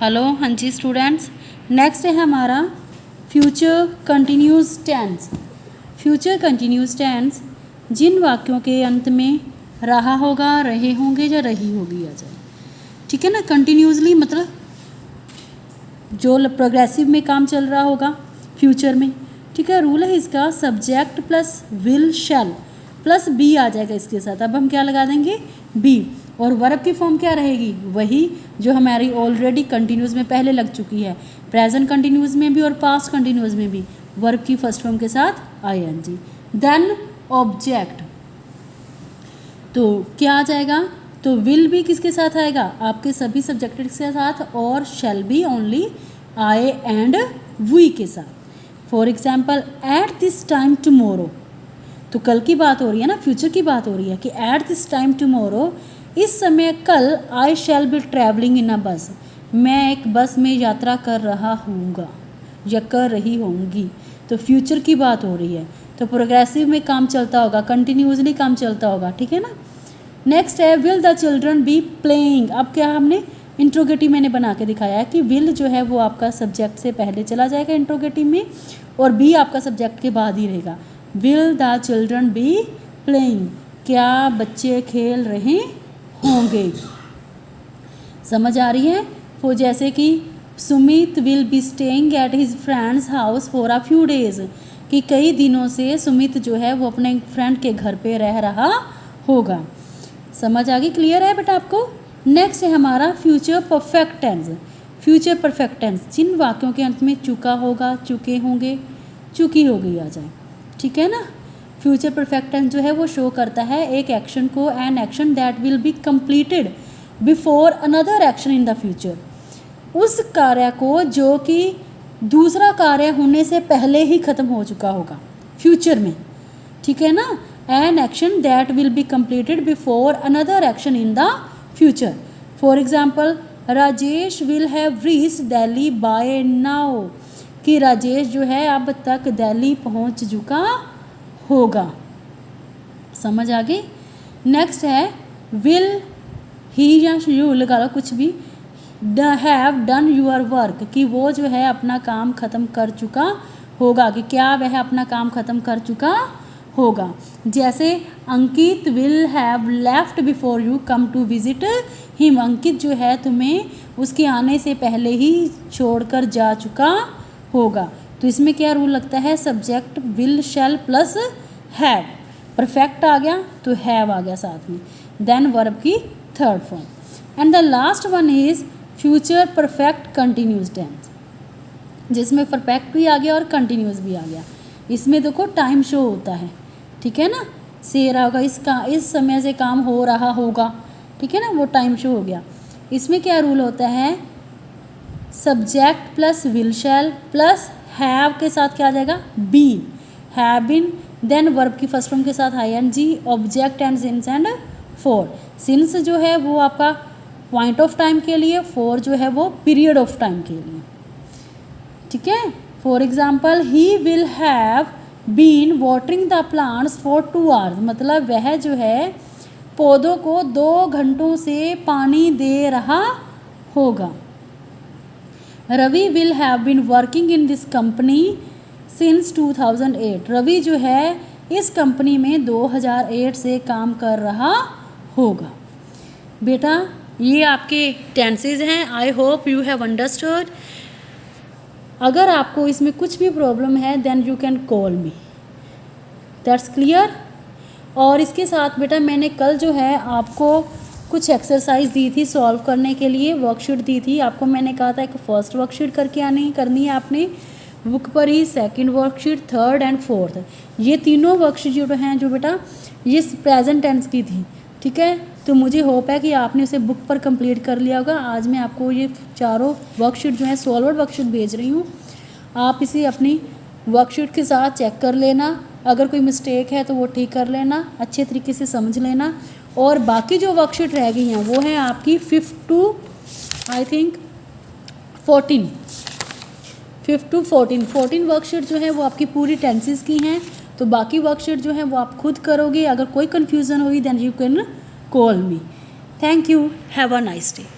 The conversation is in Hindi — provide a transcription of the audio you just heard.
हेलो, हाँ जी स्टूडेंट्स। नेक्स्ट है हमारा future continuous tense. Future continuous tense जिन वाक्यों के अंत में रहा होगा, रहे होंगे या रही होगी आ जाए। ठीक है ना। कंटिन्यूसली मतलब जो प्रोग्रेसिव में काम चल रहा होगा फ्यूचर में। ठीक है। रूल है इसका subject plus will shall plus be आ जाएगा इसके साथ। अब हम क्या लगा देंगे, बी। और वर्ब की फॉर्म क्या रहेगी, वही जो हमारी ऑलरेडी कंटिन्यूस में पहले लग चुकी है। प्रेजेंट कंटिन्यूस में भी और पास्ट कंटिन्यूस में भी वर्ब की फर्स्ट फॉर्म के साथ आईएनजी। देन ऑब्जेक्ट तो क्या आ जाएगा, तो विल भी किसके साथ आएगा, आपके सभी सब्जेक्ट के साथ, और शैल भी ओनली आई एंड वी के साथ। For example at this time tomorrow, तो कल की बात हो रही है ना, फ्यूचर की बात हो रही है कि एट दिस टाइम टुमारो, इस समय कल, आई शैल बी ट्रैवलिंग इन अ बस, मैं एक बस में यात्रा कर रहा हूँगा या कर रही होंगी। तो फ्यूचर की बात हो रही है, तो प्रोग्रेसिव में काम चलता होगा, कंटिन्यूसली काम चलता होगा। ठीक है ना। नेक्स्ट है will the children be playing. अब क्या हमने इंट्रोगेटिव मैंने बना के दिखाया है कि विल जो है वो आपका सब्जेक्ट से पहले चला जाएगा इंट्रोगेटिव में, और बी आपका सब्जेक्ट के बाद ही रहेगा। Will the children be playing, क्या बच्चे खेल रहे होंगे। समझ आ रही है। वो जैसे कि Sumit will be staying at his friends house for a few days, कि कई दिनों से सुमित जो है वो अपने फ्रेंड के घर पे रह रहा होगा। समझ आ गई, क्लियर है बेटा आपको। नेक्स्ट है हमारा future perfect tense. Future perfect tense जिन वाक्यों के अंत में चुका होगा, चुके होंगे, चुकी होगी आ जाए। ठीक है ना। फ्यूचर परफेक्ट टेंस जो है वो शो करता है एक एक्शन को, N action that will be completed before another action in the future, उस कार्य को जो कि दूसरा कार्य होने से पहले ही ख़त्म हो चुका होगा फ्यूचर में। ठीक है ना। An action that will be completed before another action in the future. For example Rajesh will have reached Delhi by now, कि राजेश जो है अब तक दिल्ली पहुंच चुका होगा। समझ आ गई। नेक्स्ट है विल ही या यू लगा लो कुछ भी, हैव डन यूर वर्क, कि वो जो है अपना काम ख़त्म कर चुका होगा, कि क्या वह अपना काम ख़त्म कर चुका होगा। जैसे Ankit will have left before you come to visit him, Ankit जो है तुम्हें उसके आने से पहले ही छोड़कर जा चुका होगा। तो इसमें क्या रूल लगता है, subject will shall plus have, perfect आ गया तो हैव आ गया साथ में, देन वर्ब की third form. And the last one is future perfect continuous tense, जिसमें परफेक्ट भी आ गया और कंटिन्यूस भी आ गया। इसमें देखो टाइम शो होता है। ठीक है ना। से रहा होगा इस समय से काम हो रहा होगा। ठीक है ना, वो टाइम शो हो गया। इसमें क्या रूल होता है, subject plus will shall plus have के साथ क्या आ जाएगा, been, have been, then verb की फर्स्ट फॉर्म के साथ ING, object and since and for. Since जो है वो आपका पॉइंट ऑफ टाइम के लिए, फॉर जो है वो पीरियड ऑफ टाइम के लिए। ठीक है। For example he will have been watering the plants for 2 hours, मतलब वह जो है पौधों को 2 घंटों से पानी दे रहा होगा। Ravi will have been working in this company since 2008, Ravi जो है इस कंपनी में 2008 से काम कर रहा होगा। बेटा ये आपके टेंसेज हैं। I hope you have understood. अगर आपको इसमें कुछ भी प्रॉब्लम है then you can call me, that's clear. और इसके साथ बेटा मैंने कल जो है आपको कुछ एक्सरसाइज दी थी सॉल्व करने के लिए, वर्कशीट दी थी आपको। मैंने कहा था एक फर्स्ट वर्कशीट करनी है आपने बुक पर ही, second worksheet, third and fourth. ये तीनों वर्कशीट जो हैं जो बेटा ये प्रेजेंट टेंस की थी। ठीक है। तो मुझे होप है कि आपने उसे बुक पर कंप्लीट कर लिया होगा। आज मैं आपको ये चारों वर्कशीट जो है सॉल्वर्ड वर्कशीट भेज रही हूँ, आप इसे अपनी वर्कशीट के साथ चेक कर लेना। अगर कोई मिस्टेक है तो वो ठीक कर लेना, अच्छे तरीके से समझ लेना। और बाकी जो वर्कशीट रह गई हैं वो हैं आपकी 5 to I think 14, 5 to 14 worksheet जो है वो आपकी पूरी टेंसेस की हैं। तो बाकी वर्कशीट जो है वो आप खुद करोगे। अगर कोई कन्फ्यूज़न हुई then you can call me. Thank you, have a nice day.